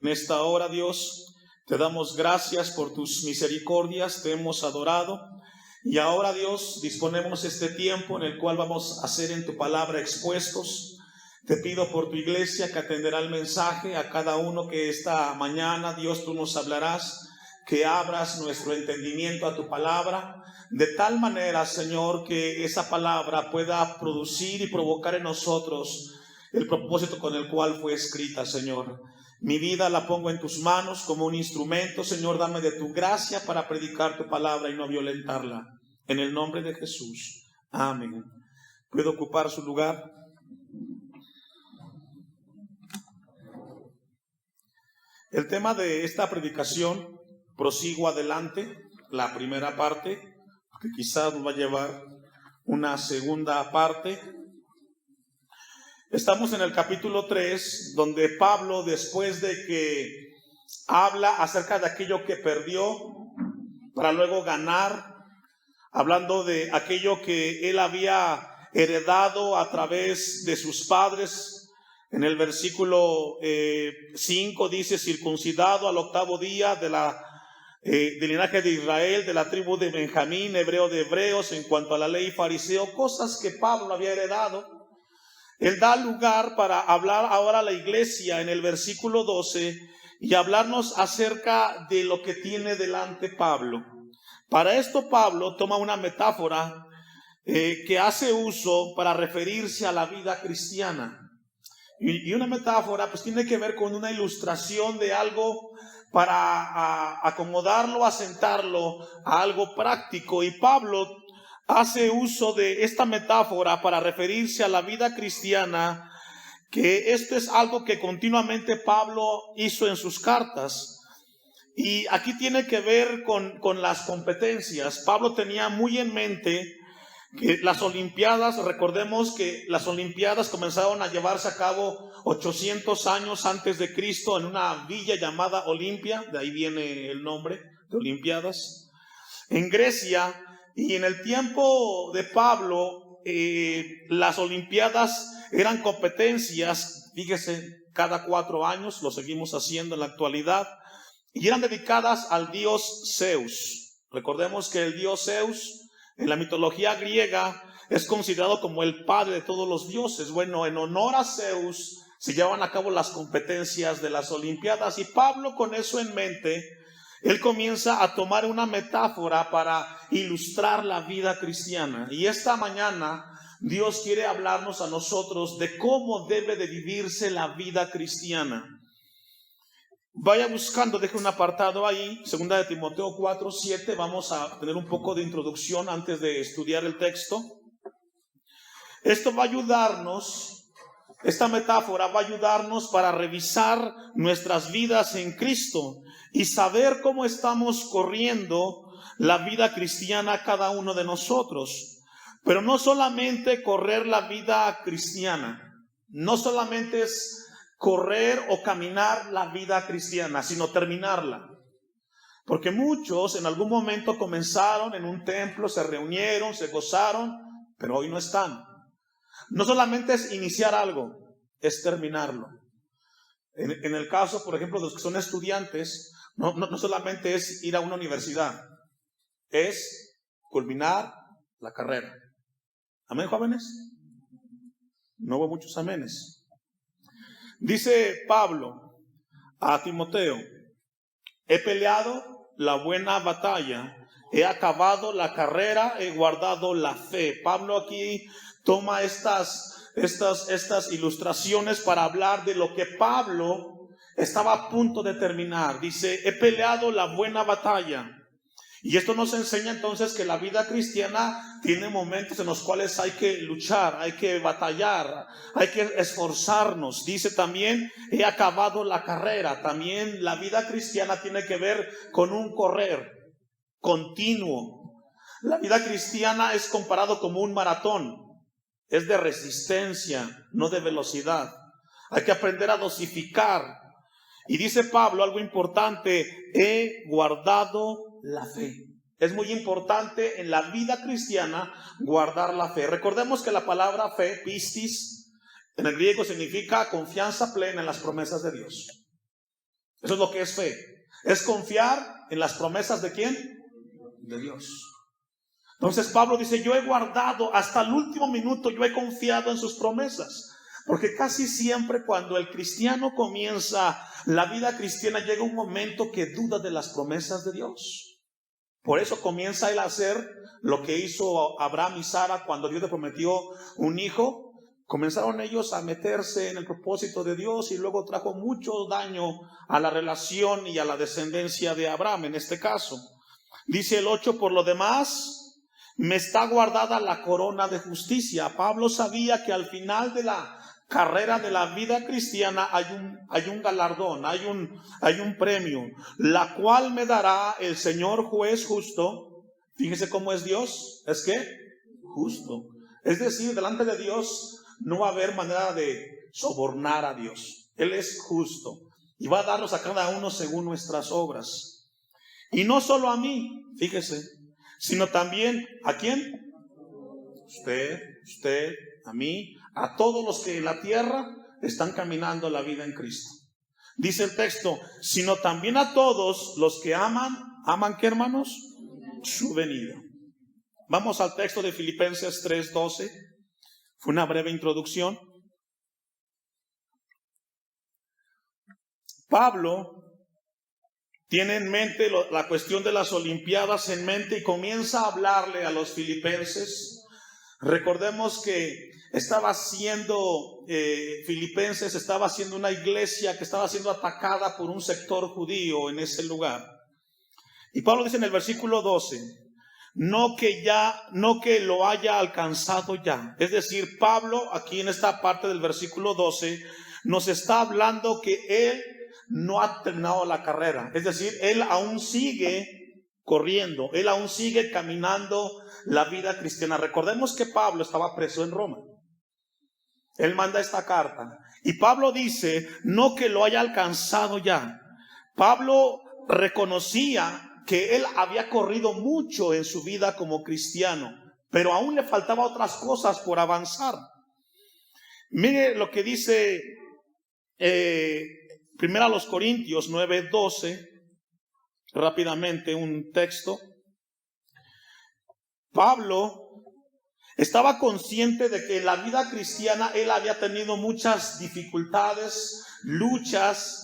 En esta hora, Dios, te damos gracias por tus misericordias, te hemos adorado. Y ahora, Dios, disponemos este tiempo en el cual vamos a ser en tu palabra expuestos. Te pido por tu iglesia que atenderá el mensaje a cada uno que esta mañana, Dios, tú nos hablarás, que abras nuestro entendimiento a tu palabra, de tal manera, Señor, que esa palabra pueda producir y provocar en nosotros el propósito con el cual fue escrita, Señor. Mi vida la pongo en tus manos como un instrumento, Señor, dame de tu gracia para predicar tu palabra y no violentarla. En el nombre de Jesús. Amén. ¿Puedo ocupar su lugar? El tema de esta predicación, prosigo adelante, la primera parte, que quizás nos va a llevar una segunda parte. Estamos en el capítulo 3, donde Pablo, después de que habla acerca de aquello que perdió, para luego ganar, hablando de aquello que él había heredado a través de sus padres. En el versículo 5 dice: circuncidado al 8º día del linaje de Israel, de la tribu de Benjamín, hebreo de hebreos, en cuanto a la ley, fariseo, cosas que Pablo había heredado. Él da lugar para hablar ahora a la iglesia en el versículo 12 y hablarnos acerca de lo que tiene delante Pablo. Para esto Pablo toma una metáfora que hace uso para referirse a la vida cristiana. Y una metáfora pues tiene que ver con una ilustración de algo para acomodarlo, asentarlo a algo práctico. Y Pablo hace uso de esta metáfora para referirse a la vida cristiana, que esto es algo que continuamente Pablo hizo en sus cartas. Y aquí tiene que ver con las competencias. Pablo tenía muy en mente que las Olimpiadas, recordemos que las Olimpiadas comenzaron a llevarse a cabo 800 años antes de Cristo en una villa llamada Olimpia, de ahí viene el nombre de Olimpiadas, en Grecia. Y en el tiempo de Pablo, las Olimpiadas eran competencias, fíjese, cada 4 años, lo seguimos haciendo en la actualidad, y eran dedicadas al dios Zeus. Recordemos que el dios Zeus, en la mitología griega, es considerado como el padre de todos los dioses. Bueno, en honor a Zeus se llevan a cabo las competencias de las Olimpiadas, y Pablo, con eso en mente, él comienza a tomar una metáfora para ilustrar la vida cristiana. Y esta mañana Dios quiere hablarnos a nosotros de cómo debe de vivirse la vida cristiana. Vaya buscando, deje un apartado ahí, 2 de Timoteo 4:7, vamos a tener un poco de introducción antes de estudiar el texto. Esto va a ayudarnos, esta metáfora va a ayudarnos para revisar nuestras vidas en Cristo y saber cómo estamos corriendo la vida cristiana cada uno de nosotros. Pero no solamente correr la vida cristiana, no solamente es correr o caminar la vida cristiana, sino terminarla. Porque muchos en algún momento comenzaron en un templo, se reunieron, se gozaron, pero hoy no están. No solamente es iniciar algo, es terminarlo. En el caso, por ejemplo, de los que son estudiantes, no solamente es ir a una universidad, es culminar la carrera. ¿Amén, jóvenes? No hubo muchos amenes. Dice Pablo a Timoteo: he peleado la buena batalla, he acabado la carrera, he guardado la fe. Pablo aquí toma estas ilustraciones para hablar de lo que Pablo estaba a punto de terminar. Dice: he peleado la buena batalla. Y esto nos enseña entonces que la vida cristiana tiene momentos en los cuales hay que luchar, hay que batallar, hay que esforzarnos. Dice también: he acabado la carrera. También la vida cristiana tiene que ver con un correr continuo. La vida cristiana es comparado como un maratón. Es de resistencia, no de velocidad. Hay que aprender a dosificar. Y dice Pablo algo importante: he guardado la fe. Es muy importante en la vida cristiana guardar la fe. Recordemos que la palabra fe, pistis, en el griego significa confianza plena en las promesas de Dios. Eso es lo que es fe. Es confiar en las promesas ¿de quién? De Dios. Entonces Pablo dice, yo he guardado hasta el último minuto, yo he confiado en sus promesas. Porque casi siempre cuando el cristiano comienza la vida cristiana, llega un momento que duda de las promesas de Dios. Por eso comienza él a hacer lo que hizo Abraham y Sara cuando Dios le prometió un hijo. Comenzaron ellos a meterse en el propósito de Dios y luego trajo mucho daño a la relación y a la descendencia de Abraham en este caso. Dice el 8, por lo demás, me está guardada la corona de justicia. Pablo sabía que al final de la carrera de la vida cristiana hay un galardón, hay un premio, la cual me dará el Señor juez justo. Fíjese cómo es Dios, es que justo. Es decir, delante de Dios no va a haber manera de sobornar a Dios. Él es justo y va a darnos a cada uno según nuestras obras. Y no solo a mí, fíjese, sino también ¿a quién? Usted, a mí, a todos los que en la tierra están caminando la vida en Cristo. Dice el texto, sino también a todos los que ¿aman qué, hermanos? Su venida. Vamos al texto de Filipenses 3:12. Fue una breve introducción. Pablo tiene en mente la cuestión de las Olimpiadas en mente y comienza a hablarle a los filipenses. Recordemos que Filipenses estaba siendo una iglesia que estaba siendo atacada por un sector judío en ese lugar. Y Pablo dice en el versículo 12, no que lo haya alcanzado ya. Es decir, Pablo aquí en esta parte del versículo 12 nos está hablando que él no ha terminado la carrera. Es decir, él aún sigue corriendo, él aún sigue caminando la vida cristiana. Recordemos que Pablo estaba preso en Roma. Él manda esta carta y Pablo dice, no que lo haya alcanzado ya. Pablo reconocía que él había corrido mucho en su vida como cristiano, pero aún le faltaba otras cosas por avanzar. Mire lo que dice primero a los Corintios 9:12, rápidamente un texto. Pablo estaba consciente de que en la vida cristiana él había tenido muchas dificultades, luchas,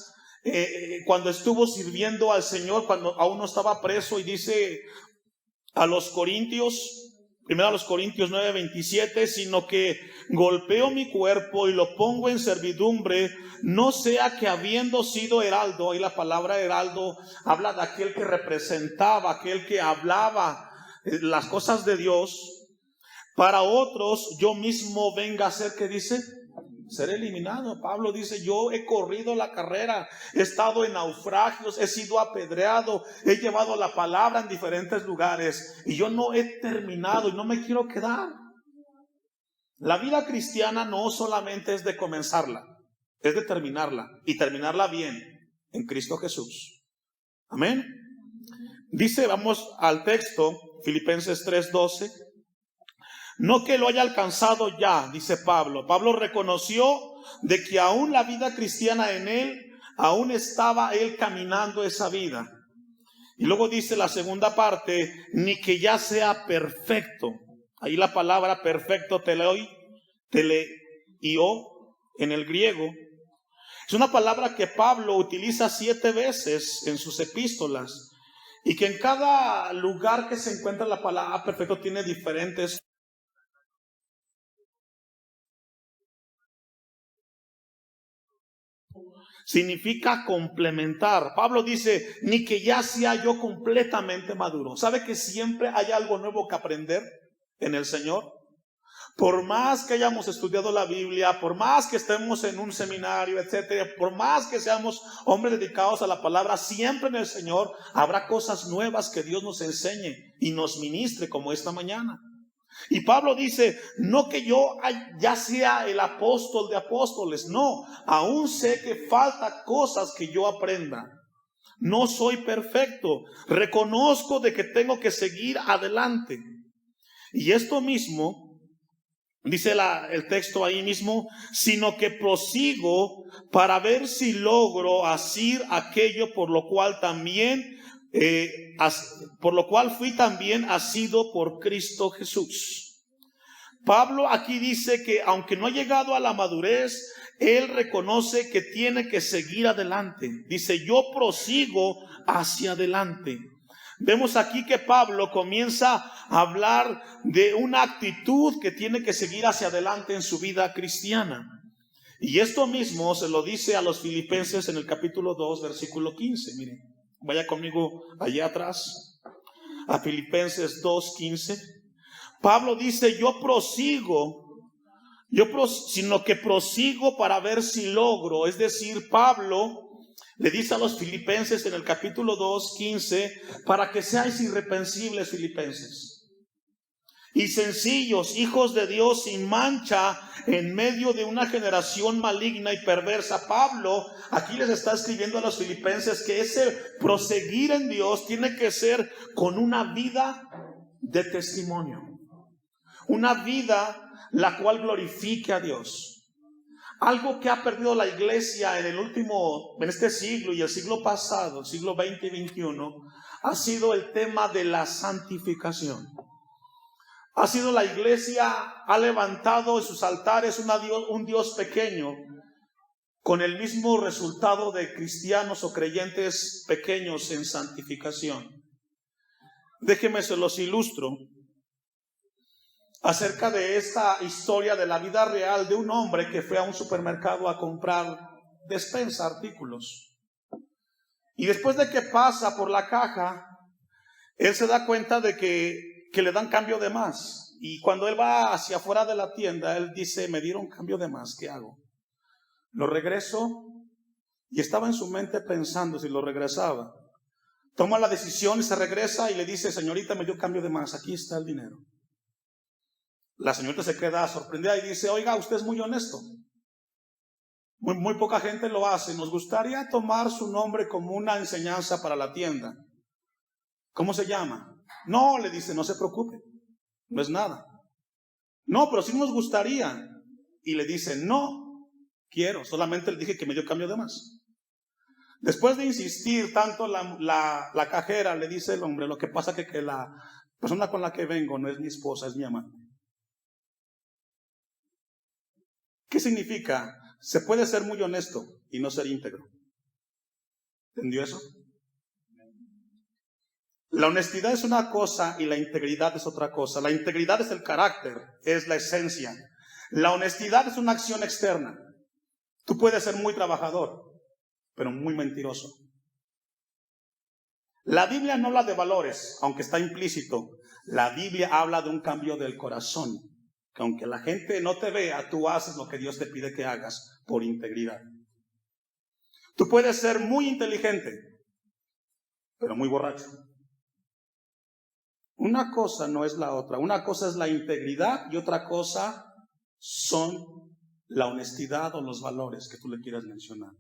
cuando estuvo sirviendo al Señor, cuando aún no estaba preso, y dice a los Corintios, primero a los Corintios 9:27, sino que golpeo mi cuerpo y lo pongo en servidumbre, no sea que habiendo sido heraldo, y la palabra heraldo habla de aquel que representaba, aquel que hablaba las cosas de Dios, para otros yo mismo venga a ser, ¿qué dice? Ser eliminado. Pablo dice, yo he corrido la carrera, he estado en naufragios, he sido apedreado, he llevado la palabra en diferentes lugares y yo no he terminado y no me quiero quedar. La vida cristiana no solamente es de comenzarla, es de terminarla y terminarla bien en Cristo Jesús. Amén. Dice, vamos al texto, Filipenses 3:12. No que lo haya alcanzado ya, dice Pablo. Pablo reconoció de que aún la vida cristiana en él, aún estaba él caminando esa vida. Y luego dice la segunda parte, ni que ya sea perfecto. Ahí la palabra perfecto, teleio, en el griego. Es una palabra que Pablo utiliza 7 veces en sus epístolas. Y que en cada lugar que se encuentra la palabra perfecto tiene diferentes. Significa complementar. Pablo dice, ni que ya sea yo completamente maduro. ¿Sabe que siempre hay algo nuevo que aprender en el Señor? Por más que hayamos estudiado la Biblia, por más que estemos en un seminario, etcétera, por más que seamos hombres dedicados a la palabra, siempre en el Señor habrá cosas nuevas que Dios nos enseñe y nos ministre, como esta mañana. Y Pablo dice, no que yo ya sea el apóstol de apóstoles, no, aún sé que falta cosas que yo aprenda. No soy perfecto, reconozco de que tengo que seguir adelante. Y esto mismo Dice el texto ahí mismo, sino que prosigo para ver si logro asir aquello por lo cual fui también asido por Cristo Jesús. Pablo aquí dice que aunque no ha llegado a la madurez, él reconoce que tiene que seguir adelante. Dice, yo prosigo hacia adelante. Vemos aquí que Pablo comienza a hablar de una actitud que tiene que seguir hacia adelante en su vida cristiana. Y esto mismo se lo dice a los filipenses en el capítulo 2, versículo 15. Miren, vaya conmigo allá atrás, a Filipenses 2, 15. Pablo dice, sino que prosigo para ver si logro. Es decir, Pablo le dice a los filipenses en el capítulo 2, 15, para que seáis irreprensibles, filipenses, y sencillos, hijos de Dios sin mancha, en medio de una generación maligna y perversa. Pablo aquí les está escribiendo a los filipenses que ese proseguir en Dios tiene que ser con una vida de testimonio, una vida la cual glorifique a Dios. Algo que ha perdido la iglesia en este siglo y el siglo pasado, el siglo XX y XXI, ha sido el tema de la santificación. Ha sido la iglesia, ha levantado en sus altares un Dios pequeño, con el mismo resultado de cristianos o creyentes pequeños en santificación. Déjenme se los ilustro acerca de esta historia de la vida real de un hombre que fue a un supermercado a comprar despensa, artículos. Y después de que pasa por la caja, él se da cuenta de que le dan cambio de más. Y cuando él va hacia afuera de la tienda, él dice, me dieron cambio de más, ¿qué hago? Lo regreso. Y estaba en su mente pensando si lo regresaba. Toma la decisión y se regresa y le dice, señorita, me dio cambio de más, aquí está el dinero. La señorita se queda sorprendida y dice, oiga, usted es muy honesto. Muy poca gente lo hace. Nos gustaría tomar su nombre como una enseñanza para la tienda. ¿Cómo se llama? No, le dice, no se preocupe, no es nada. No, pero sí nos gustaría. Y le dice, no quiero, solamente le dije que me dio cambio de más. Después de insistir tanto, la cajera le dice el hombre, lo que pasa que la persona con la que vengo no es mi esposa, es mi amante. ¿Qué significa? Se puede ser muy honesto y no ser íntegro. ¿Entendió eso? La honestidad es una cosa y la integridad es otra cosa. La integridad es el carácter, es la esencia. La honestidad es una acción externa. Tú puedes ser muy trabajador, pero muy mentiroso. La Biblia no habla de valores, aunque está implícito. La Biblia habla de un cambio del corazón. Que aunque la gente no te vea, tú haces lo que Dios te pide que hagas por integridad. Tú puedes ser muy inteligente, pero muy borracho. Una cosa no es la otra. Una cosa es la integridad y otra cosa son la honestidad o los valores que tú le quieras mencionar.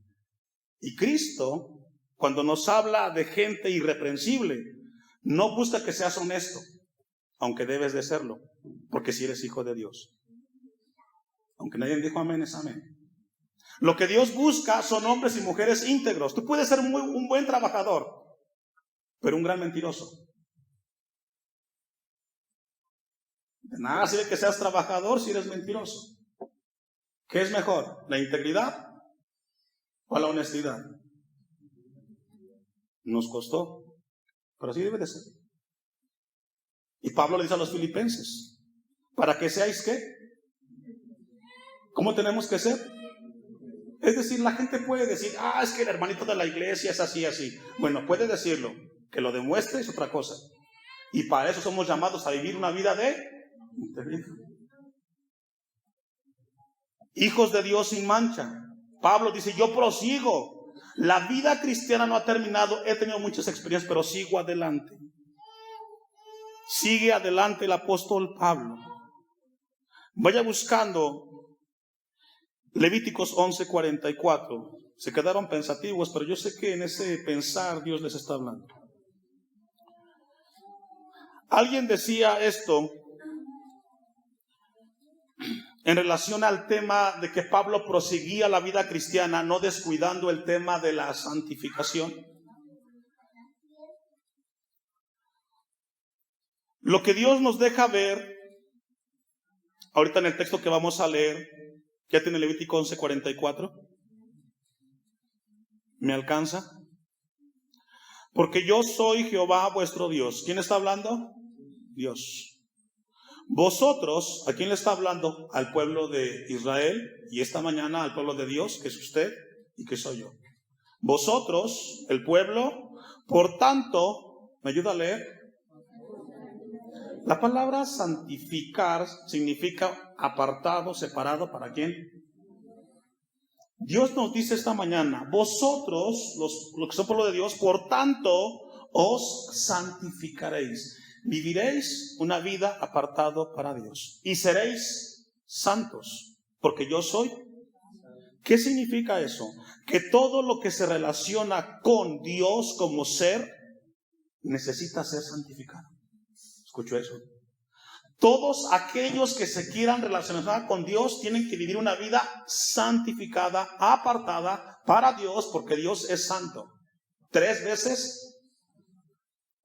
Y Cristo, cuando nos habla de gente irreprensible, no busca que seas honesto, aunque debes de serlo, porque si eres hijo de Dios. Aunque nadie dijo amén, es amén. Lo que Dios busca son hombres y mujeres íntegros. Tú puedes ser un buen trabajador, pero un gran mentiroso. De nada sirve que seas trabajador si eres mentiroso. ¿Qué es mejor? ¿La integridad o la honestidad? Nos costó, pero así debe de ser. Y Pablo le dice a los filipenses, ¿para que seáis qué? ¿Cómo tenemos que ser? Es decir, la gente puede decir, es que el hermanito de la iglesia es así, así. Bueno, puede decirlo, que lo demuestre es otra cosa. Y para eso somos llamados a vivir una vida de integridad. Hijos de Dios sin mancha. Pablo dice, yo prosigo. La vida cristiana no ha terminado. He tenido muchas experiencias, pero sigo adelante. Sigue adelante el apóstol Pablo. Vaya buscando Levíticos 11:44. Se quedaron pensativos, pero yo sé que en ese pensar Dios les está hablando. Alguien decía esto. en relación al tema de que Pablo proseguía la vida cristiana, no descuidando el tema de la santificación. Lo que Dios nos deja ver, ahorita en el texto que vamos a leer, ya tiene Levítico 11:44. ¿Me alcanza? Porque yo soy Jehová vuestro Dios. ¿Quién está hablando? Dios. Vosotros, ¿a quién le está hablando? Al pueblo de Israel, y esta mañana al pueblo de Dios, que es usted y que soy yo. Vosotros, el pueblo, por tanto, ¿me ayuda a leer? La palabra santificar significa apartado, separado, ¿para quién? Dios nos dice esta mañana, vosotros, los que son pueblo de Dios, por tanto, os santificaréis. Viviréis una vida apartado para Dios y seréis santos, porque yo soy. ¿Qué significa eso? Que todo lo que se relaciona con Dios como ser necesita ser santificado. ¿Escuchó eso? Todos aquellos que se quieran relacionar con Dios tienen que vivir una vida santificada, apartada para Dios, porque Dios es santo. 3 veces.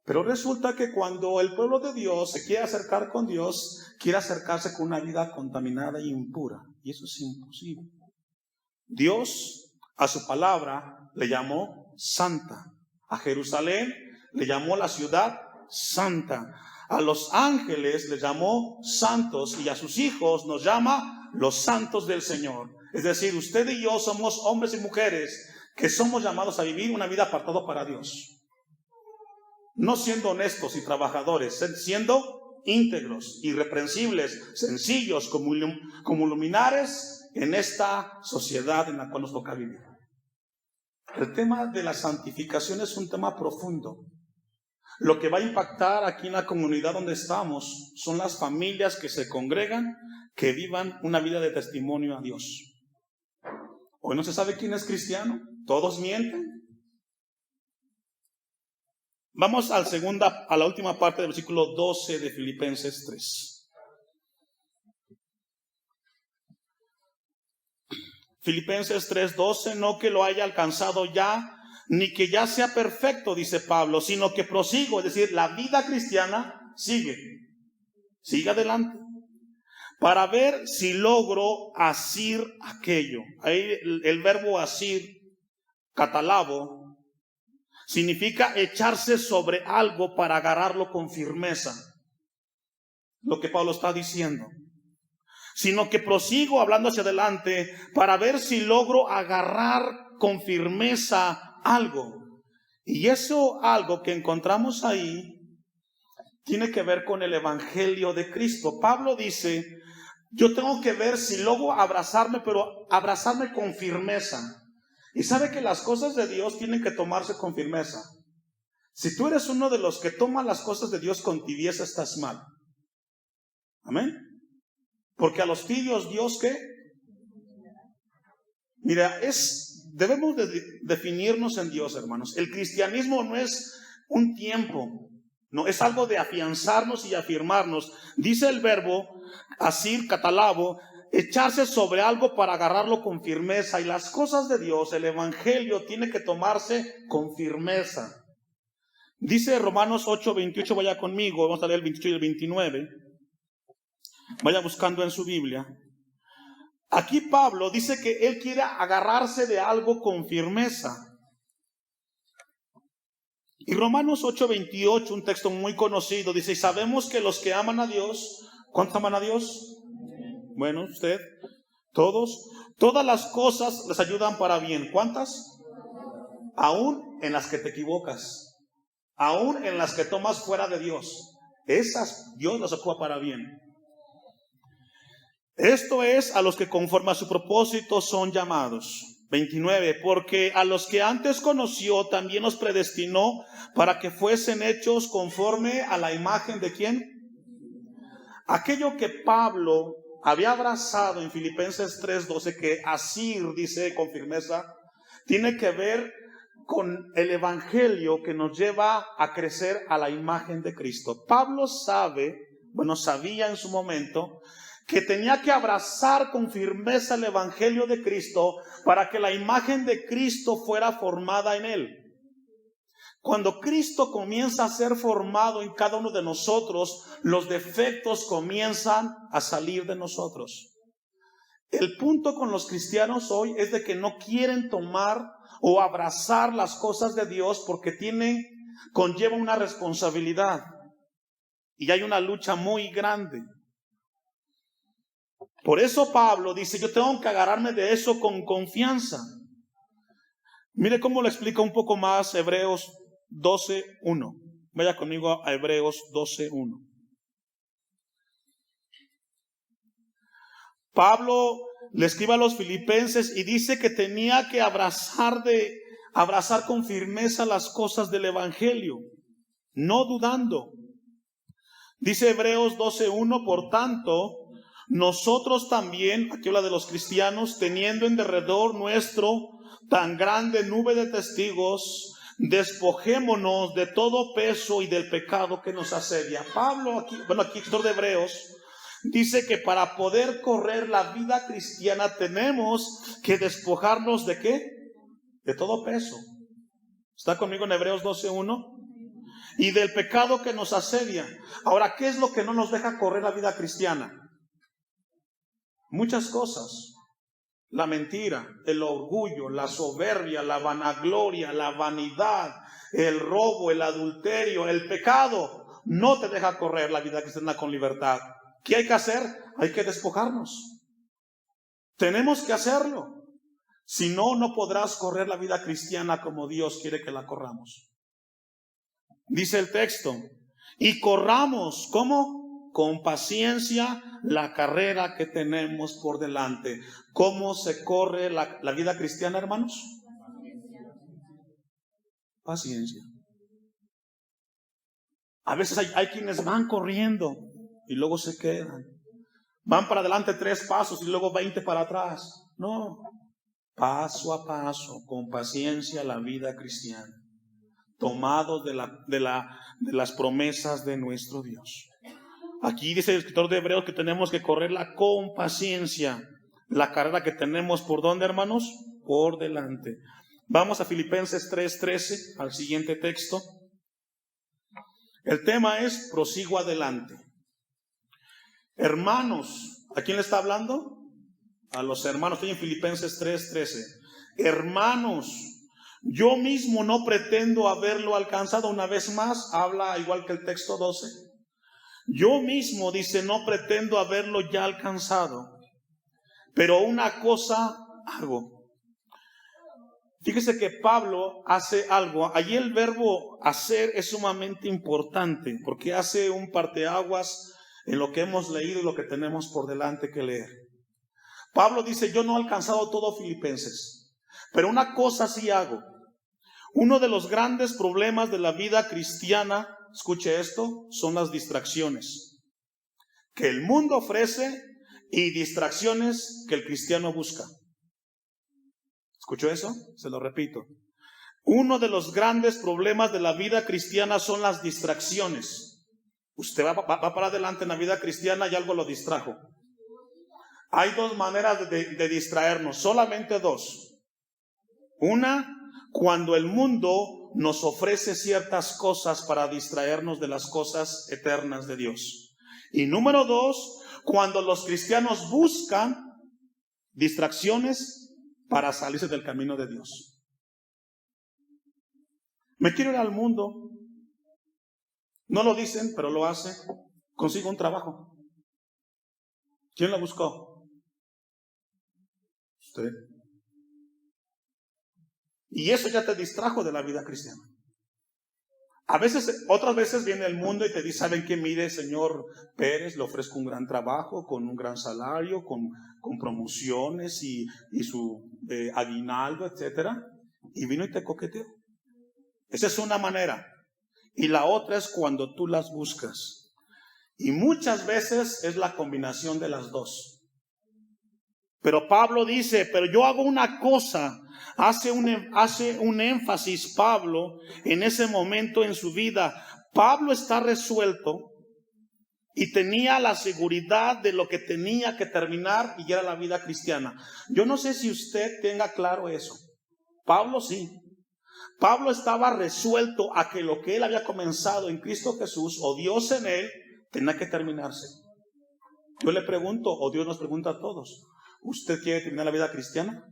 Pero resulta que cuando el pueblo de Dios se quiere acercar con Dios, quiere acercarse con una vida contaminada e impura. Y eso es imposible. Dios a su palabra le llamó santa. A Jerusalén le llamó la ciudad santa. A los ángeles les llamó santos y a sus hijos nos llama los santos del Señor. Es decir, usted y yo somos hombres y mujeres que somos llamados a vivir una vida apartada para Dios. No siendo honestos y trabajadores, siendo íntegros, irreprensibles, sencillos, como luminares en esta sociedad en la cual nos toca vivir. El tema de la santificación es un tema profundo. Lo que va a impactar aquí en la comunidad donde estamos son las familias que se congregan, que vivan una vida de testimonio a Dios. Hoy no se sabe quién es cristiano, todos mienten. Vamos a la última parte del versículo 12 de Filipenses 3. Filipenses 3:12, no que lo haya alcanzado ya, ni que ya sea perfecto, dice Pablo, sino que prosigo, es decir, la vida cristiana sigue adelante, para ver si logro asir aquello. Ahí el verbo asir, catalabo, significa echarse sobre algo para agarrarlo con firmeza. Lo que Pablo está diciendo. Sino que prosigo hablando hacia adelante para ver si logro agarrar con firmeza algo. Y eso algo que encontramos ahí tiene que ver con el evangelio de Cristo. Pablo dice, yo tengo que ver si logro abrazarme, pero abrazarme con firmeza. Y sabe que las cosas de Dios tienen que tomarse con firmeza. Si tú eres uno de los que toman las cosas de Dios con tibieza, estás mal. Amén. Porque a los tibios, ¿Dios qué? Mira, debemos de definirnos en Dios, hermanos. El cristianismo no es un tiempo, no, es algo de afianzarnos y afirmarnos. Dice el verbo, asir, catalabo, echarse sobre algo para agarrarlo con firmeza. Y las cosas de Dios, el evangelio, tiene que tomarse con firmeza. Dice Romanos 8:28, vaya conmigo, vamos a leer el 28 y el 29. Vaya buscando en su Biblia. Aquí Pablo dice que él quiere agarrarse de algo con firmeza. Y Romanos 8:28, un texto muy conocido, dice, y sabemos que los que aman a Dios, ¿cuántos aman a Dios? Bueno, usted, todos, todas las cosas les ayudan para bien. ¿Cuántas? Aún en las que te equivocas, aún en las que tomas fuera de Dios, esas Dios las ocupa para bien. Esto es a los que conforme a su propósito son llamados. 29, porque a los que antes conoció también los predestinó para que fuesen hechos conforme a la imagen de ¿quién? Aquello que Pablo había abrazado en Filipenses 3:12, que asir, dice con firmeza, tiene que ver con el evangelio que nos lleva a crecer a la imagen de Cristo. Pablo sabía en su momento que tenía que abrazar con firmeza el evangelio de Cristo para que la imagen de Cristo fuera formada en él. Cuando Cristo comienza a ser formado en cada uno de nosotros, los defectos comienzan a salir de nosotros. El punto con los cristianos hoy es de que no quieren tomar o abrazar las cosas de Dios porque conlleva una responsabilidad y hay una lucha muy grande. Por eso Pablo dice, yo tengo que agarrarme de eso con confianza. Mire cómo lo explica un poco más Hebreos 12:1. Vaya conmigo a Hebreos 12:1. Pablo le escribe a los filipenses y dice que tenía que abrazar con firmeza las cosas del evangelio, no dudando. Dice Hebreos 12:1, por tanto, nosotros también, aquí habla de los cristianos, teniendo en derredor nuestro tan grande nube de testigos, despojémonos de todo peso y del pecado que nos asedia. Pablo, aquí escritor de Hebreos, dice que para poder correr la vida cristiana tenemos que despojarnos ¿de qué? De todo peso. ¿Está conmigo en Hebreos 12:1? Y del pecado que nos asedia. Ahora, ¿qué es lo que no nos deja correr la vida cristiana? Muchas cosas. La mentira, el orgullo, la soberbia, la vanagloria, la vanidad, el robo, el adulterio, el pecado. No te deja correr la vida cristiana con libertad. ¿Qué hay que hacer? Hay que despojarnos. Tenemos que hacerlo. Si no, no podrás correr la vida cristiana como Dios quiere que la corramos. Dice el texto, y corramos, ¿cómo? Con paciencia la carrera que tenemos por delante. ¿Cómo se corre la vida cristiana, hermanos? Paciencia. A veces hay quienes van corriendo y luego se quedan. Van para adelante 3 pasos y luego 20 para atrás. No, paso a paso, con paciencia la vida cristiana, tomados de las promesas de nuestro Dios. Aquí dice el escritor de Hebreos que tenemos que correrla con paciencia, la carrera que tenemos por ¿dónde, hermanos? Por delante. Vamos a Filipenses 3:13, al siguiente texto. El tema es prosigo adelante. Hermanos, ¿a quién le está hablando? A los hermanos. Estoy en Filipenses 3:13. Hermanos, yo mismo no pretendo haberlo alcanzado. Una vez más, habla igual que el texto 12. Yo mismo, dice, no pretendo haberlo ya alcanzado, pero una cosa hago. Fíjese que Pablo hace algo. Allí el verbo hacer es sumamente importante, porque hace un parteaguas en lo que hemos leído y lo que tenemos por delante que leer. Pablo dice, yo no he alcanzado todo, Filipenses, pero una cosa sí hago. Uno de los grandes problemas de la vida cristiana, escuche esto, son las distracciones que el mundo ofrece y distracciones que el cristiano busca. ¿Escuchó eso? Se lo repito. Uno de los grandes problemas de la vida cristiana son las distracciones. Usted va para adelante en la vida cristiana y algo lo distrajo. Hay 2 maneras de distraernos, solamente 2. Una, cuando el mundo nos ofrece ciertas cosas para distraernos de las cosas eternas de Dios. Y número 2, cuando los cristianos buscan distracciones para salirse del camino de Dios. Me quiero ir al mundo. No lo dicen, pero lo hacen. Consigo un trabajo. ¿Quién lo buscó? Usted. Y eso ya te distrajo de la vida cristiana. Otras veces viene el mundo y te dice, ¿saben qué? Mire, señor Pérez, le ofrezco un gran trabajo, con un gran salario, con promociones y su aguinaldo, etcétera. Y vino y te coqueteó. Esa es una manera. Y la otra es cuando tú las buscas. Y muchas veces es la combinación de las 2. Pero Pablo dice, pero yo hago una cosa. Hace un énfasis Pablo en ese momento en su vida. Pablo está resuelto y tenía la seguridad de lo que tenía que terminar y era la vida cristiana. Yo no sé si usted tenga claro eso. Pablo sí. Pablo estaba resuelto a que lo que él había comenzado en Cristo Jesús o Dios en él tenía que terminarse. Yo le pregunto, o Dios nos pregunta a todos, ¿usted quiere terminar la vida cristiana?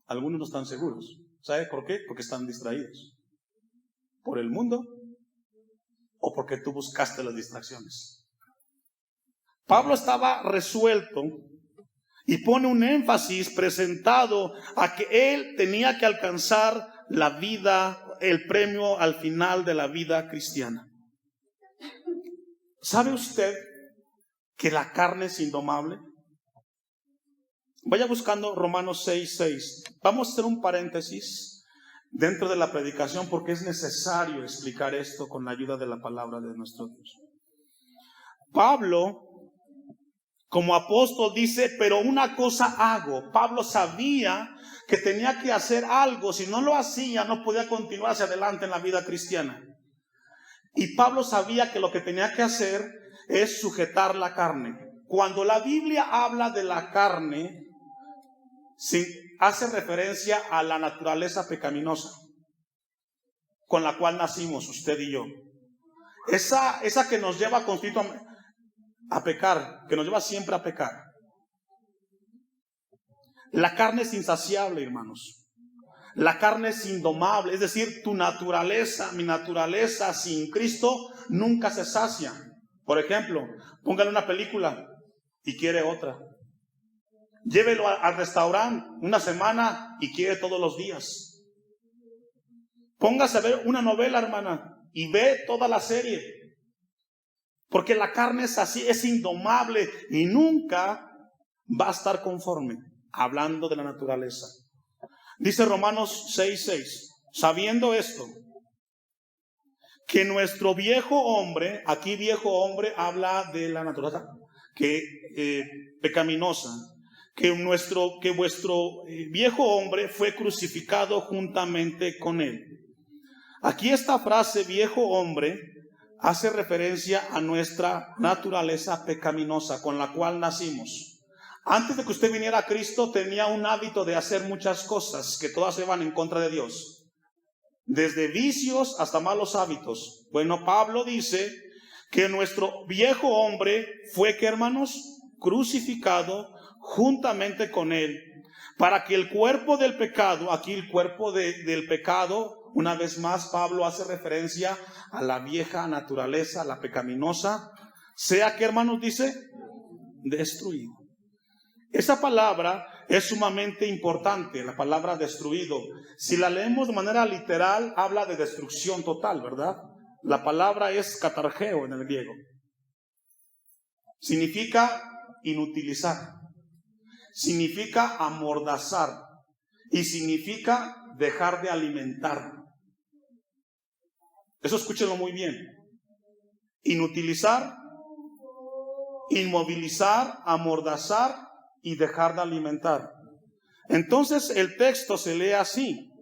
Algunos no están seguros. ¿Sabe por qué? Porque están distraídos. ¿Por el mundo? ¿O porque tú buscaste las distracciones? Pablo estaba resuelto y pone un énfasis presentado a que él tenía que alcanzar la vida, el premio al final de la vida cristiana. ¿Sabe usted que la carne es indomable? Vaya buscando Romanos 6:6. Vamos a hacer un paréntesis dentro de la predicación porque es necesario explicar esto con la ayuda de la palabra de nuestro Dios. Pablo, como apóstol, dice, pero una cosa hago. Pablo sabía que tenía que hacer algo. Si no lo hacía, no podía continuar hacia adelante en la vida cristiana. Y Pablo sabía que lo que tenía que hacer es sujetar la carne. Cuando la Biblia habla de la carne, hace referencia a la naturaleza pecaminosa con la cual nacimos usted y yo. Esa que nos lleva continuamente a pecar, que nos lleva siempre a pecar. La carne es insaciable, hermanos. La carne es indomable, es decir, tu naturaleza, mi naturaleza sin Cristo nunca se sacia. Por ejemplo, póngale una película y quiere otra. Llévelo al restaurante una semana y quiere todos los días. Póngase a ver una novela, hermana, y ve toda la serie. Porque la carne es así, es indomable y nunca va a estar conforme, hablando de la naturaleza. Dice Romanos 6:6, sabiendo esto, que nuestro viejo hombre, aquí viejo hombre habla de la naturaleza pecaminosa, que vuestro viejo hombre fue crucificado juntamente con él. Aquí esta frase viejo hombre hace referencia a nuestra naturaleza pecaminosa con la cual nacimos. Antes de que usted viniera a Cristo tenía un hábito de hacer muchas cosas que todas iban en contra de Dios. Desde vicios hasta malos hábitos. Bueno, Pablo dice que nuestro viejo hombre fue, ¿qué, hermanos? Crucificado juntamente con él, para que el cuerpo del pecado, aquí el cuerpo del pecado, una vez más Pablo hace referencia a la vieja naturaleza, la pecaminosa, sea, ¿qué, hermanos? Dice, destruido. Esa palabra es sumamente importante, la palabra destruido. Si la leemos de manera literal, habla de destrucción total, ¿verdad? La palabra es katargeo en el griego. Significa inutilizar, significa amordazar y significa dejar de alimentar. Eso escúchenlo muy bien. Inutilizar, inmovilizar, amordazar y dejar de alimentar. Entonces el texto se lee así: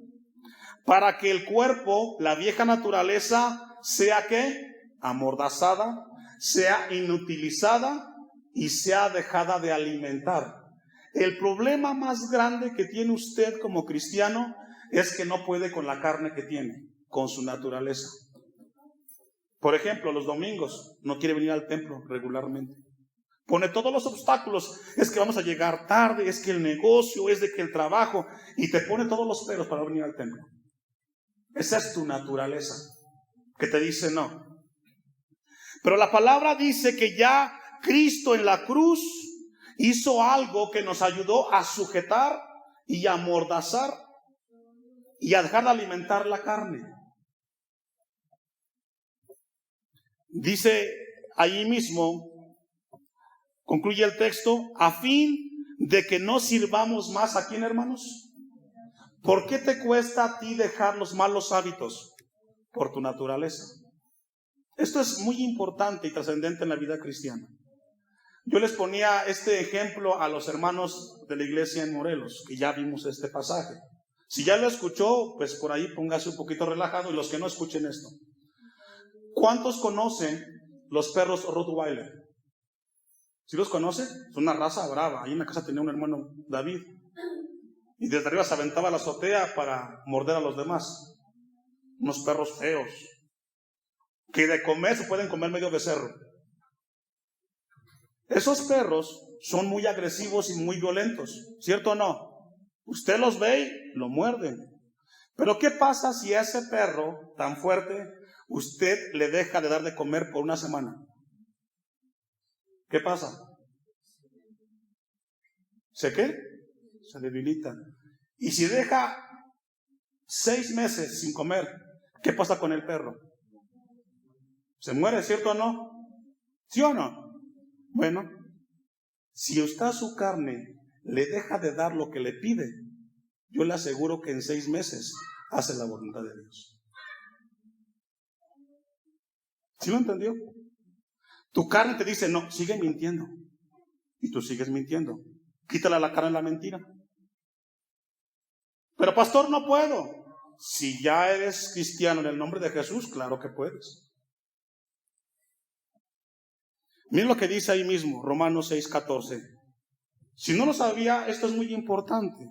para que el cuerpo, la vieja naturaleza, sea ¿qué? Amordazada, sea inutilizada y sea dejada de alimentar. El problema más grande que tiene usted como cristiano es que no puede con la carne que tiene, con su naturaleza. Por ejemplo, los domingos no quiere venir al templo regularmente. Pone todos los obstáculos, es que vamos a llegar tarde, es que el negocio, es de que el trabajo, y te pone todos los peros para venir al templo. Esa es tu naturaleza, que te dice no. Pero la palabra dice que ya Cristo en la cruz hizo algo que nos ayudó a sujetar y a amordazar y a dejar de alimentar la carne. Dice allí mismo, concluye el texto, a fin de que no sirvamos más a quién, hermanos. ¿Por qué te cuesta a ti dejar los malos hábitos? Por tu naturaleza. Esto es muy importante y trascendente en la vida cristiana. Yo les ponía este ejemplo a los hermanos de la iglesia en Morelos, que ya vimos este pasaje. Si ya lo escuchó, pues por ahí póngase un poquito relajado, y los que no escuchen esto. ¿Cuántos conocen los perros Rottweiler? ¿Sí los conoce? Es una raza brava. Ahí en la casa tenía un hermano, David, y desde arriba se aventaba a la azotea para morder a los demás. Unos perros feos, que de comer se pueden comer medio becerro. Esos perros son muy agresivos y muy violentos, ¿cierto o no? Usted los ve y lo muerden. Pero ¿qué pasa si a ese perro tan fuerte usted le deja de dar de comer por una semana? ¿Qué pasa? ¿Se qué? Se debilita. Y si deja 6 meses sin comer, ¿qué pasa con el perro? ¿Se muere, cierto o no? ¿Sí o no? Bueno, si usted a su carne le deja de dar lo que le pide, yo le aseguro que en 6 meses hace la voluntad de Dios. ¿Sí lo entendió? Tu carne te dice, no, sigue mintiendo. Y tú sigues mintiendo. Quítale la carne la mentira. Pero pastor, no puedo. Si ya eres cristiano en el nombre de Jesús, claro que puedes. Miren lo que dice ahí mismo, Romanos 6:14. Si no lo sabía, esto es muy importante.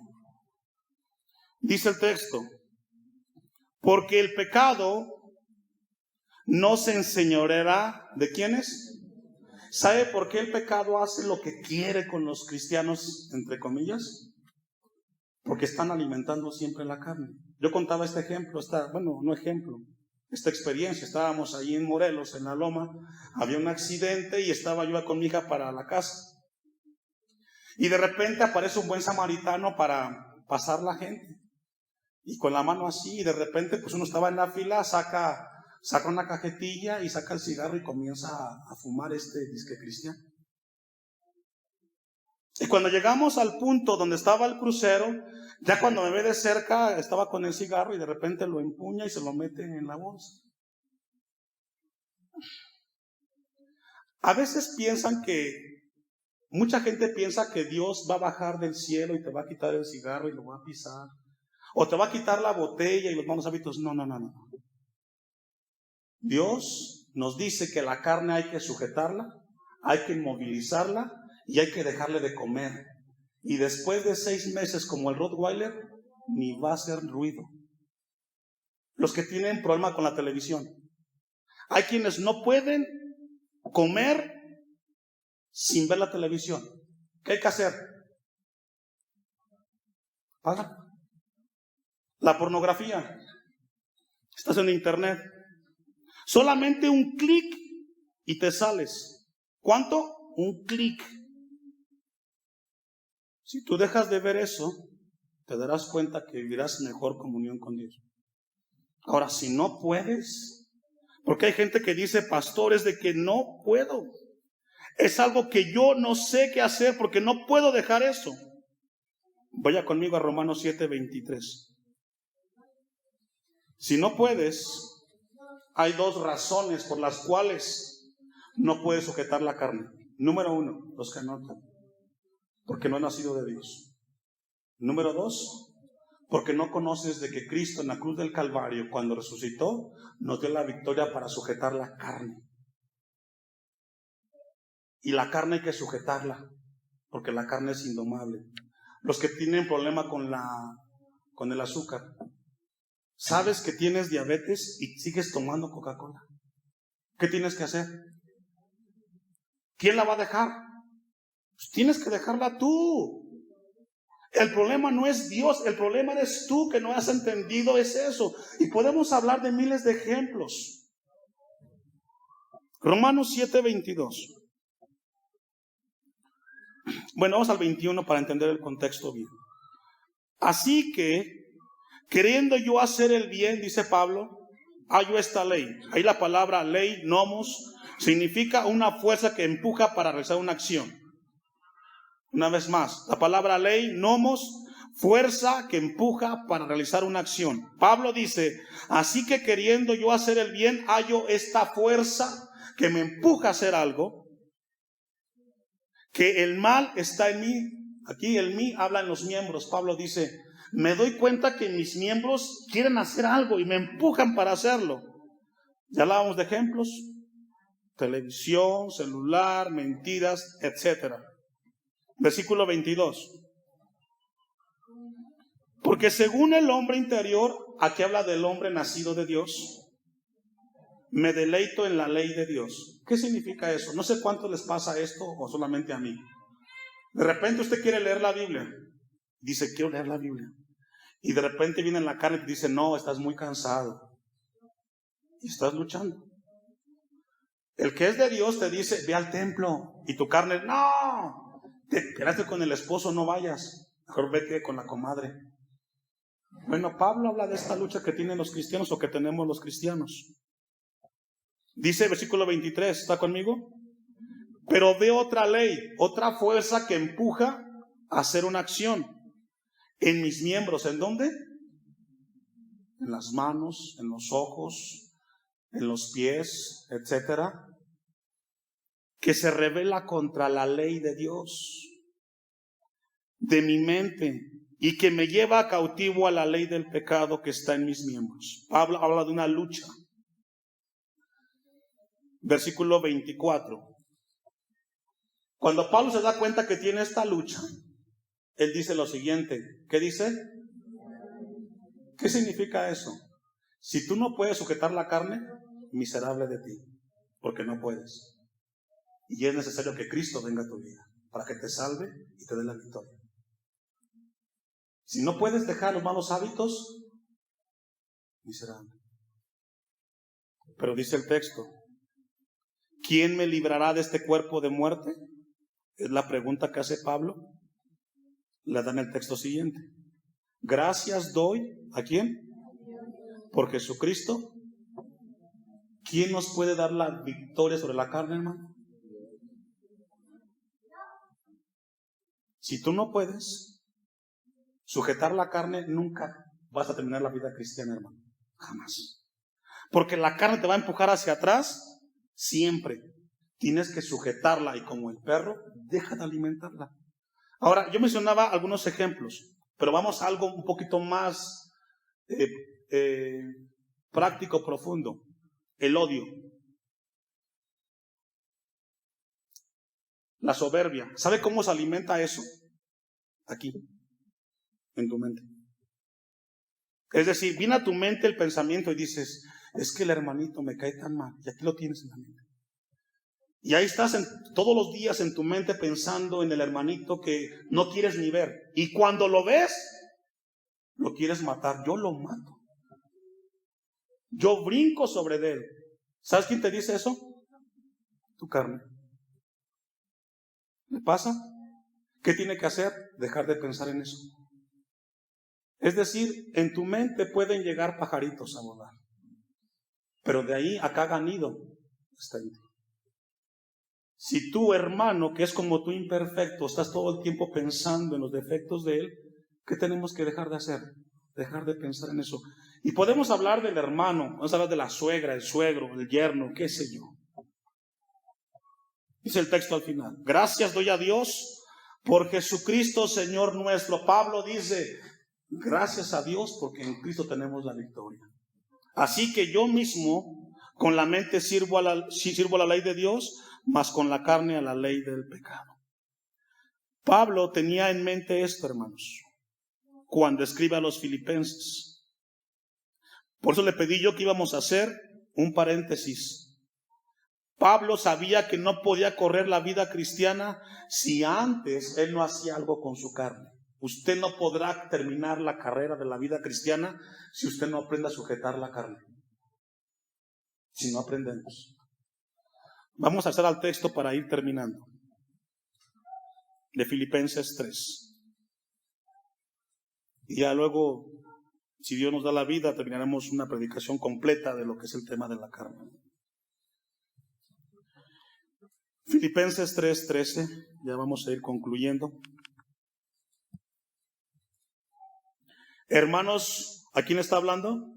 Dice el texto, porque el pecado no se enseñoreará ¿de quiénes? ¿Sabe por qué el pecado hace lo que quiere con los cristianos, entre comillas? Porque están alimentando siempre la carne. Yo contaba este ejemplo, esta experiencia. Estábamos ahí en Morelos, en la Loma, había un accidente y estaba yo con mi hija para la casa. Y de repente aparece un buen samaritano para pasar la gente. Y con la mano así, y de repente pues uno estaba en la fila, saca una cajetilla y saca el cigarro y comienza a fumar disque cristiano. Y cuando llegamos al punto donde estaba el crucero, ya cuando me ve de cerca, estaba con el cigarro y de repente lo empuña y se lo mete en la bolsa. A veces mucha gente piensa que Dios va a bajar del cielo y te va a quitar el cigarro y lo va a pisar. O te va a quitar la botella y los malos hábitos. No. Dios nos dice que la carne hay que sujetarla, hay que inmovilizarla y hay que dejarle de comer. Y después de 6 meses, como el Rottweiler, ni va a hacer ruido. Los que tienen problema con la televisión. Hay quienes no pueden comer sin ver la televisión. ¿Qué hay que hacer? Paga. La pornografía. Estás en internet. Solamente un clic y te sales. ¿Cuánto? Un clic. Si tú dejas de ver eso, te darás cuenta que vivirás mejor comunión con Dios. Ahora, si no puedes, porque hay gente que dice, pastor, es de que no puedo. Es algo que yo no sé qué hacer porque no puedo dejar eso. Vaya conmigo a Romanos 7:23. Si no puedes, hay 2 razones por las cuales no puedes sujetar la carne. Número 1, los que anotan, porque no has nacido de Dios. Número 2, porque no conoces de que Cristo en la cruz del Calvario, cuando resucitó, nos dio la victoria para sujetar la carne. Y la carne hay que sujetarla, porque la carne es indomable. Los que tienen problema con el azúcar, sabes que tienes diabetes y sigues tomando Coca-Cola. ¿Qué tienes que hacer? ¿Quién la va a dejar? Pues tienes que dejarla tú. El problema no es Dios, el problema eres tú que no has entendido, es eso. Y podemos hablar de miles de ejemplos. Romanos 7:22. Bueno, vamos al 21 para entender el contexto bien. Así que, queriendo yo hacer el bien, dice Pablo, hallo esta ley. Ahí la palabra ley, nomos, significa una fuerza que empuja para realizar una acción. Una vez más, la palabra ley, nomos, fuerza que empuja para realizar una acción. Pablo dice, así que queriendo yo hacer el bien, hallo esta fuerza que me empuja a hacer algo, que el mal está en mí. Aquí el mí habla en los miembros. Pablo dice, me doy cuenta que mis miembros quieren hacer algo y me empujan para hacerlo. Ya hablábamos de ejemplos: televisión, celular, mentiras, etc. Versículo 22. Porque según el hombre interior, aquí habla del hombre nacido de Dios, me deleito en la ley de Dios. ¿Qué significa eso? No sé cuánto les pasa esto o solamente a mí. De repente usted quiere leer la Biblia. Dice, quiero leer la Biblia. Y de repente viene en la carne y te dice, no, estás muy cansado. Y estás luchando. El que es de Dios te dice, ve al templo. Y tu carne, no, te quedaste con el esposo, no vayas. Mejor vete con la comadre. Bueno, Pablo habla de esta lucha que tienen los cristianos o que tenemos los cristianos. Dice versículo 23, ¿está conmigo? Pero veo otra ley, otra fuerza que empuja a hacer una acción en mis miembros. ¿En dónde? En las manos, en los ojos, en los pies, etcétera, que se rebela contra la ley de Dios, de mi mente, y que me lleva cautivo a la ley del pecado que está en mis miembros. Pablo habla de una lucha. Versículo 24. Cuando Pablo se da cuenta que tiene esta lucha, él dice lo siguiente. ¿Qué dice? ¿Qué significa eso? Si tú no puedes sujetar la carne, miserable de ti, porque no puedes. Y es necesario que Cristo venga a tu vida para que te salve y te dé la victoria. Si no puedes dejar los malos hábitos, miserable. Pero dice el texto, ¿quién me librará de este cuerpo de muerte? Es la pregunta que hace Pablo. La da en el texto siguiente. Gracias doy, ¿a quién? Por Jesucristo. ¿Quién nos puede dar la victoria sobre la carne, hermano? Si tú no puedes sujetar la carne, nunca vas a terminar la vida cristiana, hermano. Jamás. Porque la carne te va a empujar hacia atrás siempre. Tienes que sujetarla y como el perro, deja de alimentarla. Ahora, yo mencionaba algunos ejemplos, pero vamos a algo un poquito más práctico, profundo. El odio. La soberbia. ¿Sabe cómo se alimenta eso? Aquí, en tu mente. Es decir, viene a tu mente el pensamiento y dices, es que el hermanito me cae tan mal. Y aquí lo tienes en la mente. Y ahí estás todos los días en tu mente pensando en el hermanito que no quieres ni ver. Y cuando lo ves, lo quieres matar. Yo lo mato. Yo brinco sobre él. ¿Sabes quién te dice eso? Tu carne. ¿Le pasa? ¿Qué tiene que hacer? Dejar de pensar en eso. Es decir, en tu mente pueden llegar pajaritos a volar. Pero de ahí a que hagan nido, está en ti. Si tu hermano, que es como tú imperfecto, estás todo el tiempo pensando en los defectos de él, ¿qué tenemos que dejar de hacer? Dejar de pensar en eso. Y podemos hablar del hermano, vamos a hablar de la suegra, el suegro, el yerno, qué sé yo. Dice el texto al final. Gracias doy a Dios por Jesucristo, Señor nuestro. Pablo dice, gracias a Dios porque en Cristo tenemos la victoria. Así que yo mismo con la mente sirvo a la ley de Dios, mas con la carne a la ley del pecado. Pablo tenía en mente esto, hermanos, cuando escribe a los filipenses. Por eso le pedí yo que íbamos a hacer un paréntesis. Pablo sabía que no podía correr la vida cristiana si antes él no hacía algo con su carne. Usted no podrá terminar la carrera de la vida cristiana si usted no aprende a sujetar la carne. Si no aprendemos. Vamos a hacer al texto para ir terminando. De Filipenses 3. Y ya luego, si Dios nos da la vida, terminaremos una predicación completa de lo que es el tema de la carne. Filipenses 3:13, ya vamos a ir concluyendo. Hermanos, ¿a quién está hablando?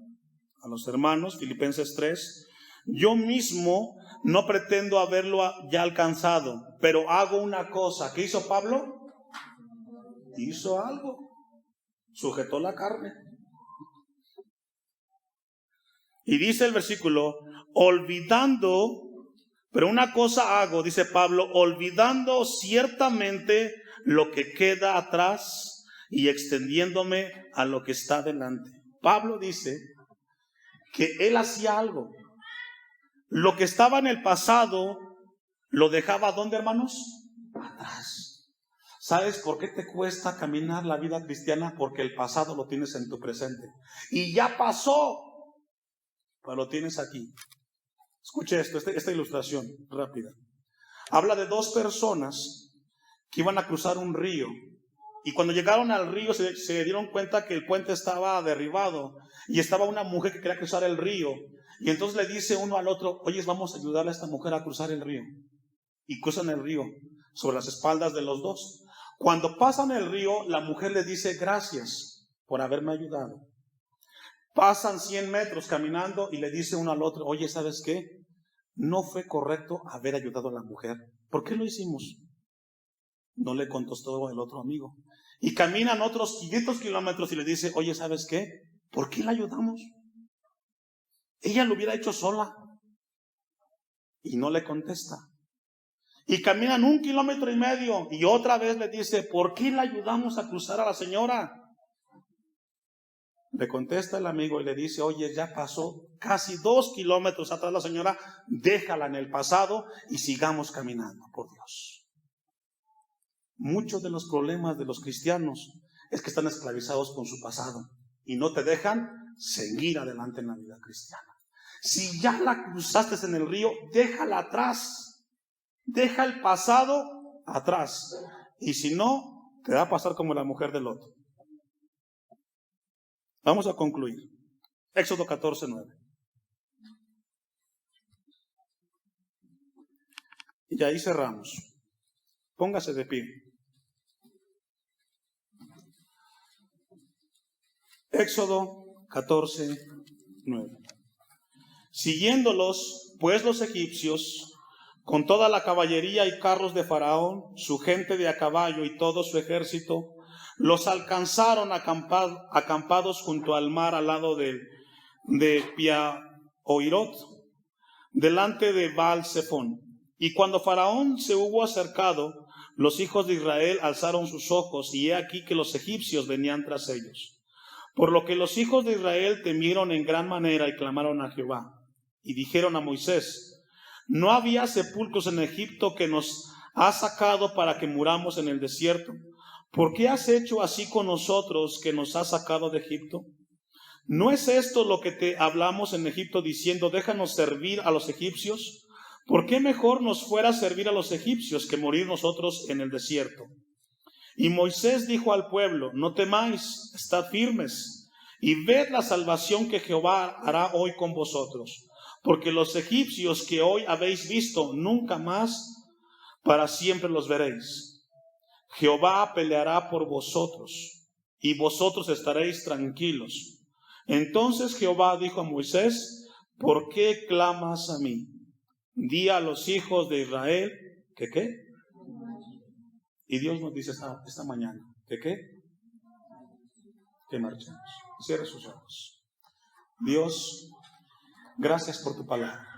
A los hermanos, Filipenses 3. Yo mismo no pretendo haberlo ya alcanzado, pero hago una cosa. ¿Qué hizo Pablo? Hizo algo. Sujetó la carne. Y dice el versículo, olvidando, pero una cosa hago, dice Pablo, olvidando ciertamente lo que queda atrás y extendiéndome a lo que está delante. Pablo dice que él hacía algo. Lo que estaba en el pasado lo dejaba, ¿dónde, hermanos? Atrás. ¿Sabes por qué te cuesta caminar la vida cristiana? Porque el pasado lo tienes en tu presente. Y ya pasó, pero lo tienes aquí. Escuche esto, esta ilustración rápida. Habla de dos personas que iban a cruzar un río. Y cuando llegaron al río se dieron cuenta que el puente estaba derribado. Y estaba una mujer que quería cruzar el río. Y entonces le dice uno al otro, oye, vamos a ayudarle a esta mujer a cruzar el río. Y cruzan el río sobre las espaldas de los dos. Cuando pasan el río, la mujer le dice, gracias por haberme ayudado. Pasan 100 metros caminando y le dice uno al otro, oye, ¿sabes qué? No fue correcto haber ayudado a la mujer. ¿Por qué lo hicimos? No le contestó el otro amigo. Y caminan otros 500 kilómetros y le dice, oye, ¿sabes qué? ¿Por qué la ayudamos? Ella lo hubiera hecho sola. Y no le contesta. Y caminan 1,5 kilómetros y otra vez le dice, ¿por qué la ayudamos a cruzar a la señora? Le contesta el amigo y le dice, oye, ya pasó casi 2 kilómetros atrás la señora, déjala en el pasado y sigamos caminando, por Dios. Muchos de los problemas de los cristianos es que están esclavizados con su pasado y no te dejan seguir adelante en la vida cristiana. Si ya la cruzaste en el río, déjala atrás. Deja el pasado atrás. Y si no, te va a pasar como la mujer de Lot. Vamos a concluir. Éxodo 14:9. Y ahí cerramos. Póngase de pie. Éxodo 14:9. Siguiéndolos, pues, los egipcios, con toda la caballería y carros de Faraón, su gente de a caballo y todo su ejército, los alcanzaron acampados junto al mar al lado de Pi-Hahiroth, delante de Baal-Zephón. Y cuando Faraón se hubo acercado, los hijos de Israel alzaron sus ojos, y he aquí que los egipcios venían tras ellos. Por lo que los hijos de Israel temieron en gran manera y clamaron a Jehová. Y dijeron a Moisés, ¿no había sepulcros en Egipto que nos has sacado para que muramos en el desierto? ¿Por qué has hecho así con nosotros que nos has sacado de Egipto? ¿No es esto lo que te hablamos en Egipto diciendo, déjanos servir a los egipcios? ¿Por qué mejor nos fuera servir a los egipcios que morir nosotros en el desierto? Y Moisés dijo al pueblo, no temáis, estad firmes, y ved la salvación que Jehová hará hoy con vosotros. Porque los egipcios que hoy habéis visto, nunca más para siempre los veréis. Jehová peleará por vosotros, y vosotros estaréis tranquilos. Entonces Jehová dijo a Moisés, ¿por qué clamas a mí? Di a los hijos de Israel, ¿que qué? Y Dios nos dice esta mañana, ¿que qué? Que marchemos. Cierre sus ojos. Dios, gracias por tu palabra.